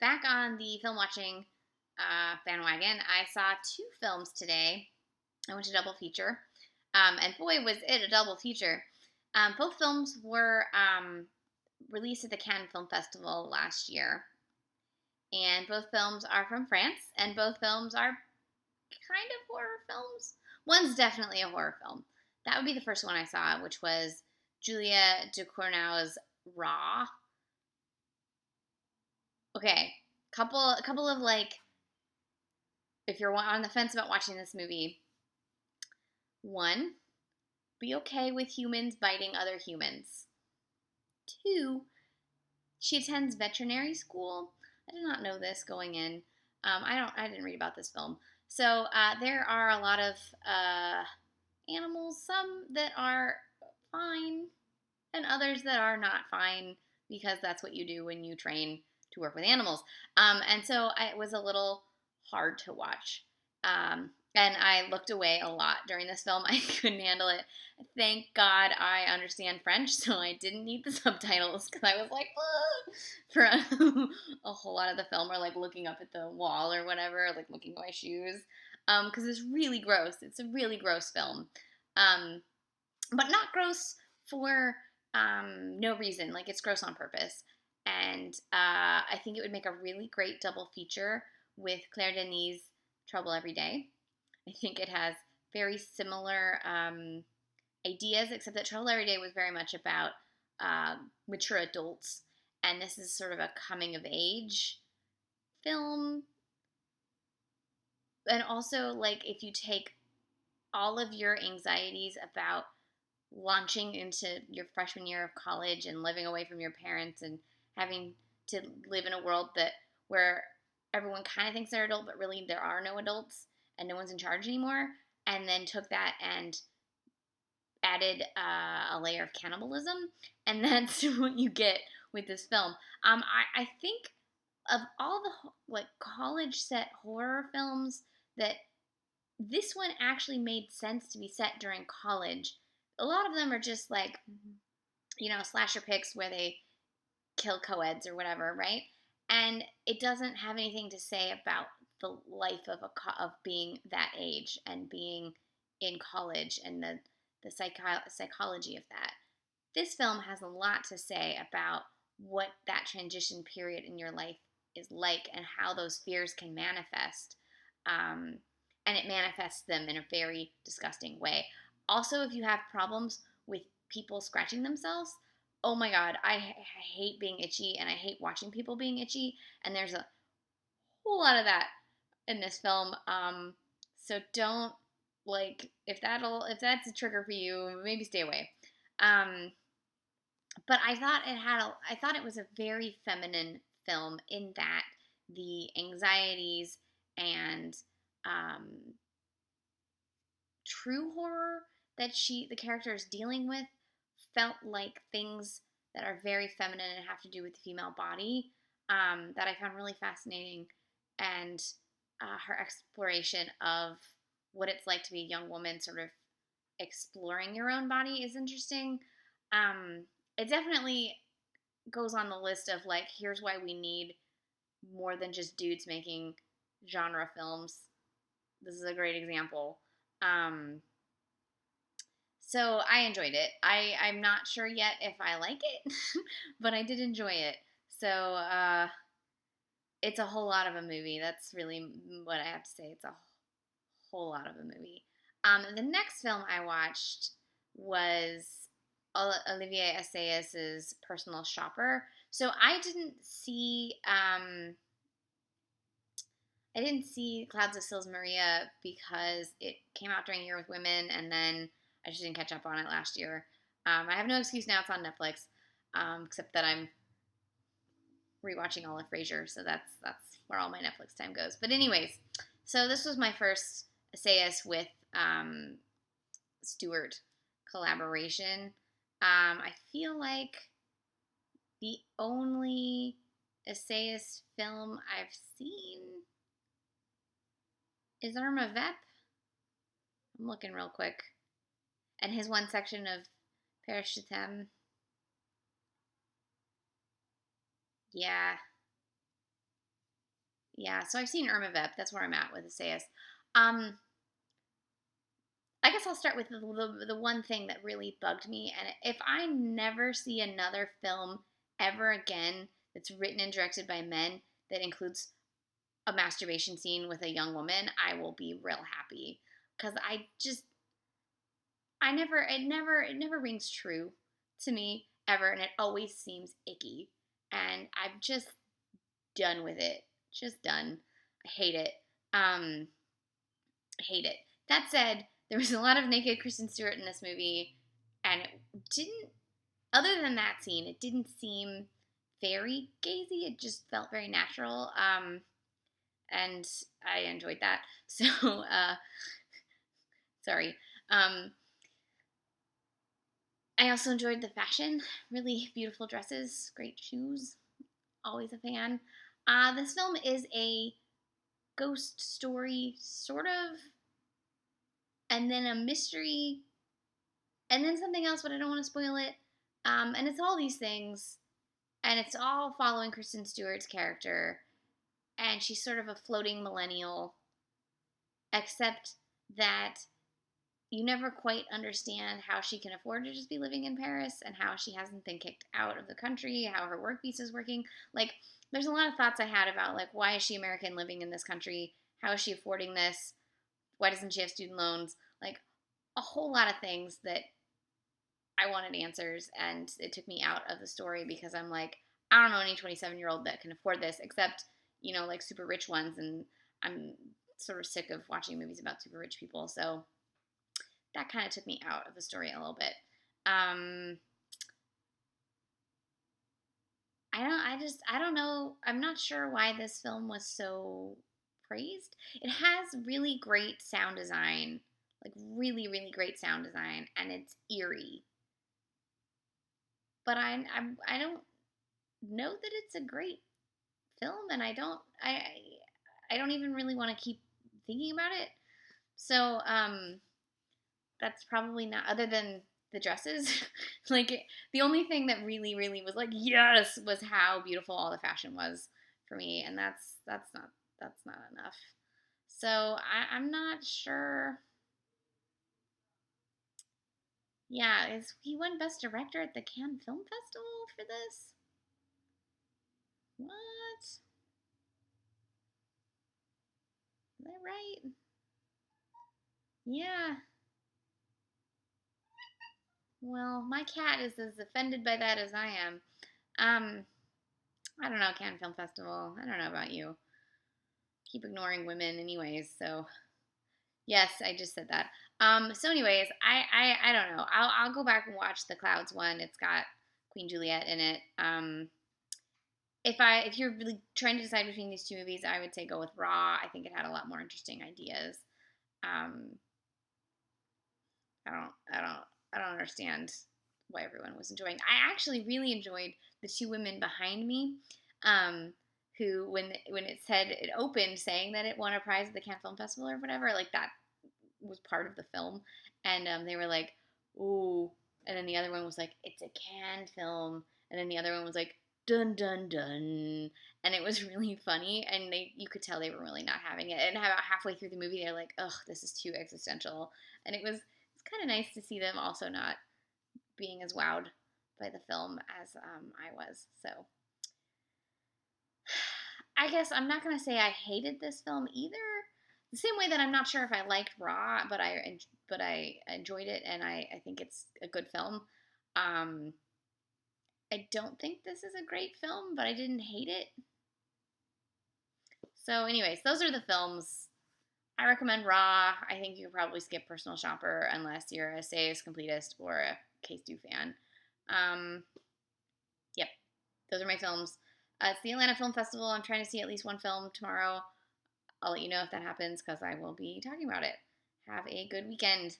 back on the film watching bandwagon. I saw 2 films today. I went to double feature, and boy, was it a double feature. Both films were released at the Cannes Film Festival last year, and both films are from France, and both films are kind of horror films. One's definitely a horror film. That would be the first one I saw, which was Julia Ducournau's Raw. Okay, couple of like, if you're on the fence about watching this movie, 1, be okay with humans biting other humans. 2, she attends veterinary school. I did not know this going in. I didn't read about this film. So there are a lot of animals, some that are fine, and others that are not fine, because that's what you do when you train to work with animals. And so it was a little hard to watch. And I looked away a lot during this film. I couldn't handle it. Thank God I understand French, so I didn't need the subtitles, because I was like, for a whole lot of the film, or like looking up at the wall or whatever, like looking at my shoes, because it's really gross. It's a really gross film, but not gross for no reason. Like, it's gross on purpose. And I think it would make a really great double feature with Claire Denis' Trouble Every Day. I think it has very similar ideas, except that Trouble Every Day was very much about mature adults, and this is sort of a coming of age film. And also, like, if you take all of your anxieties about launching into your freshman year of college and living away from your parents and having to live in a world where everyone kind of thinks they're adult, but really there are no adults and no one's in charge anymore, and then took that and added a layer of cannibalism, and that's what you get with this film. I think of all the like college set horror films, that this one actually made sense to be set during college. A lot of them are just like, slasher picks where they kill co-eds or whatever, right? And it doesn't have anything to say about the life of being that age and being in college and the psychology of that. This film has a lot to say about what that transition period in your life is like and how those fears can manifest. And it manifests them in a very disgusting way. Also, if you have problems with people scratching themselves, oh my God, I hate being itchy, and I hate watching people being itchy, and there's a whole lot of that in this film. So don't, like, if that's a trigger for you, maybe stay away. But I thought it was a very feminine film, in that the anxieties and true horror that the character is dealing with felt like things that are very feminine and have to do with the female body, that I found really fascinating. And her exploration of what it's like to be a young woman, sort of exploring your own body, is interesting. It definitely goes on the list of, like, here's why we need more than just dudes making genre films. This is a great example. So I enjoyed it. I'm not sure yet if I like it, but I did enjoy it. So it's a whole lot of a movie. That's really what I have to say. It's a whole lot of a movie. The next film I watched was Olivier Assayas' Personal Shopper. So I didn't see Clouds of Sils Maria because it came out during Year with Women, and then I just didn't catch up on it last year. I have no excuse now. It's on Netflix, except that I'm rewatching all of Frasier, so that's where all my Netflix time goes. But anyways, so this was my first Assayas with Stewart collaboration. I feel like the only Assayas film I've seen is Irma Vep. I'm looking real quick. And his one section of Père Je t'aime. Yeah. Yeah, so I've seen Irma Vep. That's where I'm at with Assayas. Um, I guess I'll start with the one thing that really bugged me. And if I never see another film ever again that's written and directed by men that includes a masturbation scene with a young woman, I will be real happy. Because it never rings true to me ever. And it always seems icky. And I'm just done with it. Just done. I hate it. I hate it. That said, there was a lot of naked Kristen Stewart in this movie, and it didn't. Other than that scene, it didn't seem very gazy. It just felt very natural, and I enjoyed that. So, sorry. Um, I also enjoyed the fashion. Really beautiful dresses, great shoes. Always a fan. This film is a ghost story, sort of, and then a mystery, and then something else, but I don't want to spoil it. And it's all these things, and it's all following Kristen Stewart's character, and she's sort of a floating millennial, except that you never quite understand how she can afford to just be living in Paris and how she hasn't been kicked out of the country, how her work visa is working. Like, there's a lot of thoughts I had about, like, why is she American living in this country? How is she affording this? Why doesn't she have student loans? Like, a whole lot of things that I wanted answers, and it took me out of the story because I'm like, I don't know any 27-year-old that can afford this, except, like super rich ones, and I'm sort of sick of watching movies about super rich people, so that kind of took me out of the story a little bit. Um, I don't know. I'm not sure why this film was so praised. It has really great sound design, like really, really great sound design, and it's eerie. But I don't know that it's a great film, and I don't even really want to keep thinking about it. So that's probably not, other than the dresses. Like, the only thing that really, really was like yes was how beautiful all the fashion was for me, and that's not enough. So I'm not sure. Yeah, is he won Best Director at the Cannes Film Festival for this? What? Is that right? Yeah. Well, my cat is as offended by that as I am. Um, I don't know, Cannes Film Festival. I don't know about you. Keep ignoring women, anyways. So yes, I just said that. So anyways, I don't know. I'll go back and watch the Clouds one. It's got Queen Juliet in it. If you're really trying to decide between these two movies, I would say go with Raw. I think it had a lot more interesting ideas. Um, I don't I don't I don't understand why everyone was enjoying. I actually really enjoyed the two women behind me, um, who when it said it opened saying that it won a prize at the Cannes Film Festival or whatever, like that was part of the film, and they were like, "Ooh," and then the other one was like, "It's a Cannes film," and then the other one was like, "Dun dun dun," and it was really funny, and you could tell they were really not having it. And about halfway through the movie, they're like, "Ugh, this is too existential," and it's kind of nice to see them also not being as wowed by the film as I was. So I guess I'm not gonna say I hated this film either. The same way that I'm not sure if I liked Raw, but I enjoyed it, and I think it's a good film. Um, I don't think this is a great film, but I didn't hate it. So, anyways, those are the films. I recommend Raw. I think you could probably skip Personal Shopper unless you're a Sayers completist or a Case 2 fan. Um, yep, those are my films. It's the Atlanta Film Festival. I'm trying to see at least one film tomorrow. I'll let you know if that happens because I will be talking about it. Have a good weekend.